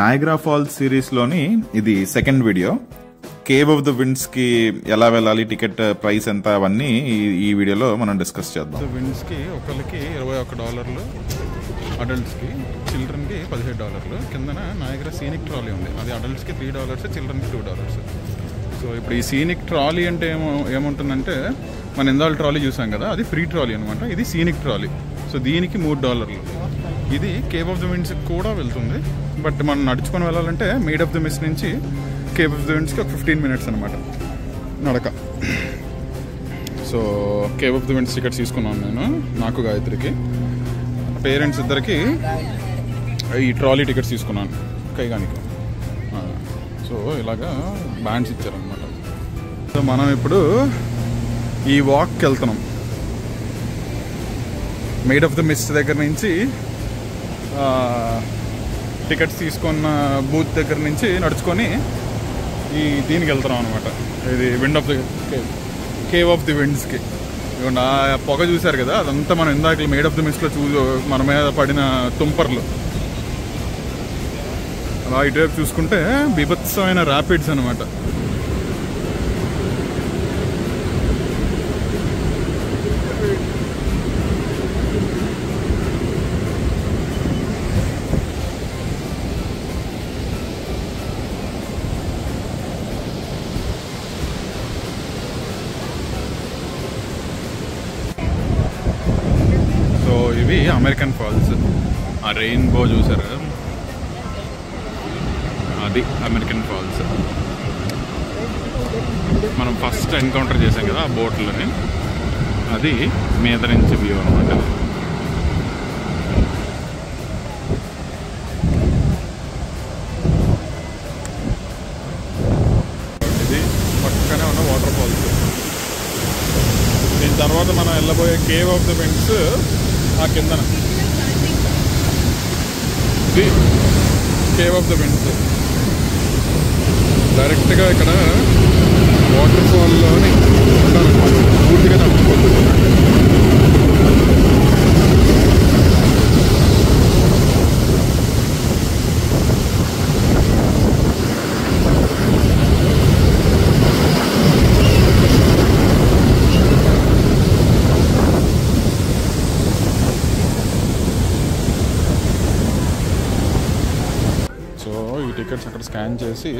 Niagara Falls సిరీస్లోని ఇది second video. Cave of the విండ్స్కి ఎలా వెళ్ళాలి, టికెట్ ప్రైస్ ఎంత, అవన్నీ ఈ వీడియోలో మనం డిస్కస్ చేద్దాం. విండ్స్కి ఒకరికి $21, అడల్ట్స్కి, చిల్డ్రన్కి $17. కిందన నయాగ్రా సీనిక్ ట్రాలీ ఉంది, అది అడల్ట్స్కి $3, చిల్డ్రన్కి $2. సో ఇప్పుడు ఈ సీనిక్ ట్రాలీ అంటే ఏముంటుందంటే, మన ఇందాల ట్రాలీ చూసాం కదా, అది ఫ్రీ ట్రాలీ అనమాట. ఇది సీనిక్ ట్రాలీ. సో దీనికి $3. ఇది కేవ్ ఆఫ్ ద విండ్స్కి కూడా వెళ్తుంది, బట్ మనం నడుచుకొని వెళ్ళాలంటే మేడ్ ఆఫ్ ద మిస్ట్ నుంచి కేవ్ ఆఫ్ ద విండ్స్కి ఒక 15 minutes అనమాట నడక. So cave of the winds tickets తీసుకున్నాను నేను, నాకు గాయత్రికి. పేరెంట్స్ ఇద్దరికి ఈ ట్రాలీ టికెట్స్ తీసుకున్నాను కైగానికి. సో ఇలాగా బ్యాండ్స్ ఇచ్చారనమాట. సో మనం ఇప్పుడు ఈ వాక్కి వెళ్తున్నాం. మేడ్ ఆఫ్ ద మిస్ట్ దగ్గర నుంచి టికెట్స్ తీసుకున్న బూత్ దగ్గర నుంచి నడుచుకొని దీనికి వెళ్తున్నాం అనమాట. ఇది wind of the cave of the విండ్స్కి. ఇవ్వండి ఆ పొగ చూశారు కదా, అదంతా మనం ఇందాక మేడ్ ఆఫ్ ది మిస్ట్లో మన మీద పడిన తుంపర్లు. అలా ఇటువైపు చూసుకుంటే బీభత్సమైన ర్యాపిడ్స్ అనమాట. ఇవి అమెరికన్ ఫాల్స్. ఆ రెయిన్బో చూసారు, అది అమెరికన్ ఫాల్స్. మనం ఫస్ట్ ఎన్కౌంటర్ చేసాం కదా ఆ బోట్లని, అది మీద నుంచి వ్యూ అనమాట. ఇది పక్కనే ఉన్న వాటర్ ఫాల్స్. దీని తర్వాత మనం వెళ్ళబోయే కేవ్ ఆఫ్ ద విండ్స్ ఆ కిందన. ఇది కేవ్ ఆఫ్ ద విండ్స్. డైరెక్ట్గా ఇక్కడ వాటర్ ఫాల్లోని పూర్తిగా నడుచుకోవచ్చు. టికెట్స్ అక్కడ స్కాన్ చేసి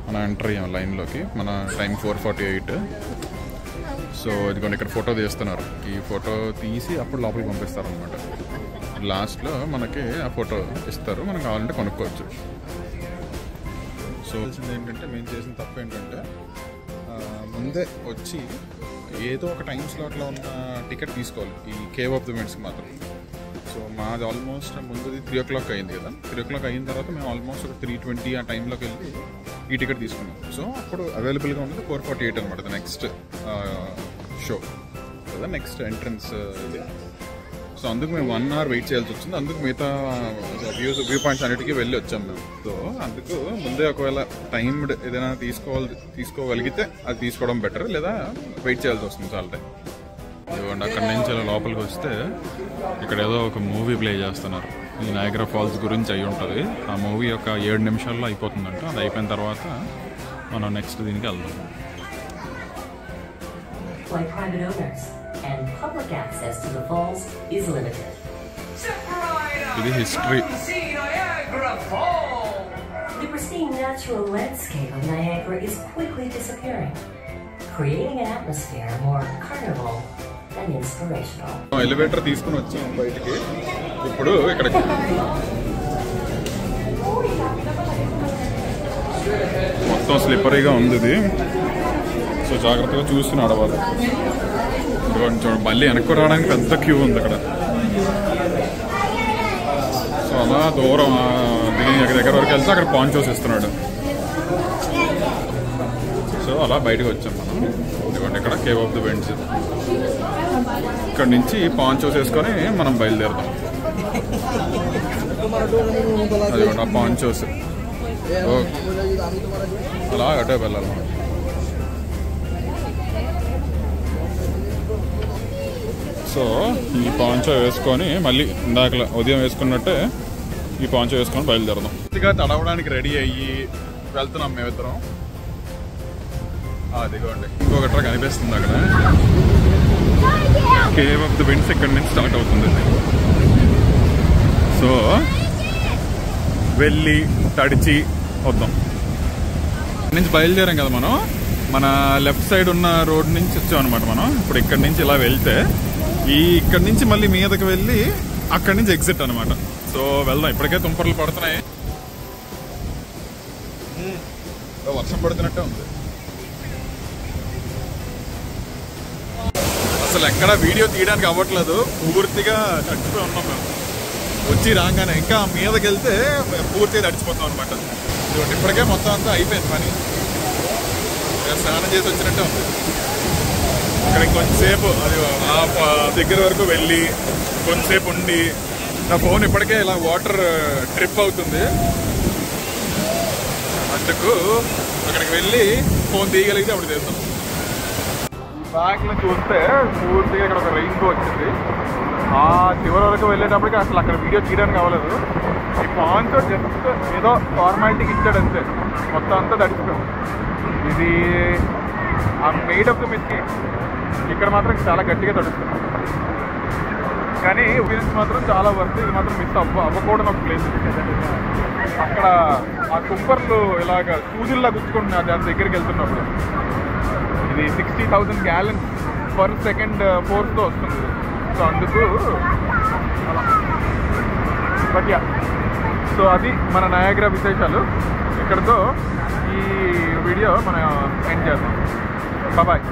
మనం ఎంటర్ అయ్యాం లైన్లోకి. మన టైం 4:48. సో ఇదిగోండి ఇక్కడ ఫోటో తీస్తున్నారు. ఈ ఫోటో తీసి అప్పుడు లోపలికి పంపిస్తారు అనమాట. లాస్ట్లో మనకి ఆ ఫోటో ఇస్తారు, మనం కావాలంటే కొనుక్కోవచ్చు. సో ఏంటంటే మేము చేసిన తప్పు ఏంటంటే, ముందే వచ్చి ఏదో ఒక టైం స్లాట్లో ఉన్న టికెట్ తీసుకోవాలి ఈ కేవ్ ఆఫ్ ది విండ్స్కి మాత్రం. సో మాది ఆల్మోస్ట్ ముందుది 3 o'clock అయింది కదా. 3 o'clock అయిన తర్వాత మేము ఆల్మోస్ట్ ఒక 3:20 ఆ టైంలోకి వెళ్ళి ఈ టికెట్ తీసుకున్నాం. సో అప్పుడు అవైలబుల్గా ఉన్నది 4:48 అనమాట, నెక్స్ట్ షో కదా, నెక్స్ట్ ఎంట్రన్స్ ఇది. సో అందుకు మేము 1 hour వెయిట్ చేయాల్సి వచ్చింది. అందుకు మిగతా వ్యూ పాయింట్స్ అన్నిటికీ వెళ్ళి వచ్చాం మేము. సో అందుకు ముందే ఒకవేళ టైమ్డ్ ఏదైనా తీసుకోగలిగితే అది తీసుకోవడం బెటర్, లేదా వెయిట్ చేయాల్సి వస్తుంది చాలా టైం. ఇవ్వండి అక్కడి నుంచి అలా లోపలికి వస్తే ఇక్కడ ఏదో ఒక మూవీ ప్లే చేస్తున్నారు. ఈ నయాగ్రా ఫాల్స్ గురించి అయి ఉంటుంది. ఆ మూవీ ఒక 7 నిమిషాల్లో అయిపోతుందంట. అది అయిపోయిన తర్వాత మనం నెక్స్ట్ దీనికి వెళ్దాం. ఇది history. The pristine natural landscape of Niagara is quickly disappearing, creating an atmosphere more carnival and inspirational. Elevator తీసుకుని వచ్చాం బయటికి. ఇప్పుడు ఇక్కడ మొత్తం స్లిప్పరీగా ఉంది ఇది. సో జాగ్రత్తగా చూసి నడవాలి. కొంచెం మళ్ళీ వెనక్కి రావడానికి పెద్ద క్యూ ఉంది అక్కడ. సో అలా దూరం దీని దగ్గర వరకు వెళ్తే అక్కడ పాంచోస్ ఇస్తున్నాడు. సో అలా బయటకు వచ్చాం మనం. ఎందుకంటే ఇక్కడ కేవ్ ఆఫ్ ది విండ్స్. ఇక్కడ నుంచి పాంచోస్ వేసుకొని మనం బయలుదేరుతాం. అదిగోండి ఆ పాంచోస్. అలా అటే వెళ్ళాలి మనం. సో ఈ పాంచో వేసుకొని మళ్ళీ ఇందాక ఉదయం వేసుకున్నట్టే ఈ పాంచో వేసుకొని బయలుదేరదాం. పూర్తిగా తడవడానికి రెడీ అయ్యి వెళ్తున్నాం మేమిద్దరం. అదిగోండి ఇంకొకట్రా కనిపిస్తుంది అక్కడ. కేవ్ ఆఫ్ ది విండ్స్ ఇక్కడ నుంచి స్టార్ట్ అవుతుంది. సో వెళ్ళి తడిచి వద్దాం. నుంచి బయలుదేరాం కదా మనం. మన లెఫ్ట్ సైడ్ ఉన్న రోడ్ నుంచి వచ్చాం అనమాట మనం. ఇప్పుడు ఇక్కడ నుంచి ఇలా వెళ్తే ఇక్కడ నుంచి మళ్ళీ మీదకి వెళ్ళి అక్కడి నుంచి ఎగ్జిట్ అనమాట. సో వెళ్దాం. ఇప్పటికే తుంపర్లు పడుతున్నాయి. వర్షం పడుతున్నట్టే ఉంది. అసలు ఎక్కడ వీడియో తీయడానికి అవ్వట్లేదు. పూర్తిగా తడిచిపోయి ఉన్నాం మేము. వచ్చి రాగానే ఇంకా మీదకి వెళ్తే పూర్తిగా తడిచిపోతాం అనమాట. ఇప్పటికే మొత్తం అంతా అయిపోయింది పని. స్నానం చేసి వచ్చినట్టే ఉంది. ఇక్కడ కొంచెంసేపు అది ఆ దగ్గర వరకు వెళ్ళి కొంచెంసేపు ఉండి, నా ఫోన్ ఇప్పటికే ఇలా వాటర్ ట్రిప్ అవుతుంది. అందుకు అక్కడికి వెళ్ళి ఫోన్ తీయగలిగితే అప్పుడు చేస్తాం. బ్యాక్ లో చూస్తే పూర్తిగా ఇక్కడ ఒక రెయిన్బో వచ్చింది. ఆ చివరి వరకు వెళ్ళేటప్పటికి అసలు అక్కడ వీడియో తీయడానికి అవ్వలేదు. ఈ పాంచో జస్ట్ ఏదో ఫార్మాలిటీకి ఇచ్చాడు అంతే. మొత్తం అంతా తడిచిపోయాం. ఇది ఆ మేడ్ ఆఫ్ ద మిస్కి ఇక్కడ మాత్రం చాలా గట్టిగా తడుస్తుంది. కానీ ఎక్స్పీరియన్స్ మాత్రం చాలా వర్త్. ఇది మాత్రం మిస్ అవ్వకూడని ఒక ప్లేస్. అక్కడ ఆ కుంపర్లు ఇలాగ సూదుల్లా గుచ్చుకుంటున్నా దాని దగ్గరికి వెళ్తున్నప్పుడు. ఇది 60,000 gallons per second ఫోర్స్తో వస్తుంది. సో అందుకు అలా. బట్ యా, సో అది మన నయాగ్రా విశేషాలు. ఇక్కడతో ఈ వీడియో మనం ఎండ్ చేద్దాం. బాయ్.